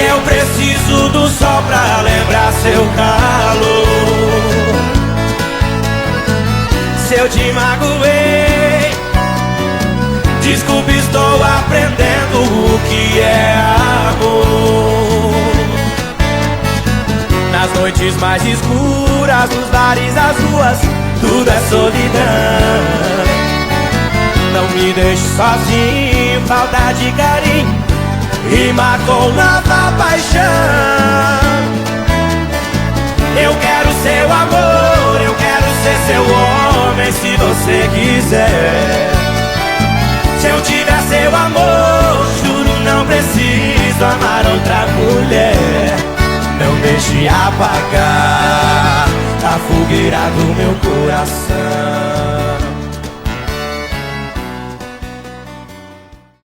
eu preciso do sol pra lembrar seu calor. Se eu te magoei, desculpe, estou aprendendo o que é amor. Nas noites mais escuras, nos bares, as ruas, tudo é solidão. Não me deixe sozinho, falta de carinho rima com nova paixão. Eu quero seu amor, eu quero ser seu homem, se você quiser. Se eu tiver seu amor, juro não preciso amar outra mulher. Não deixe apagar a fogueira do meu coração.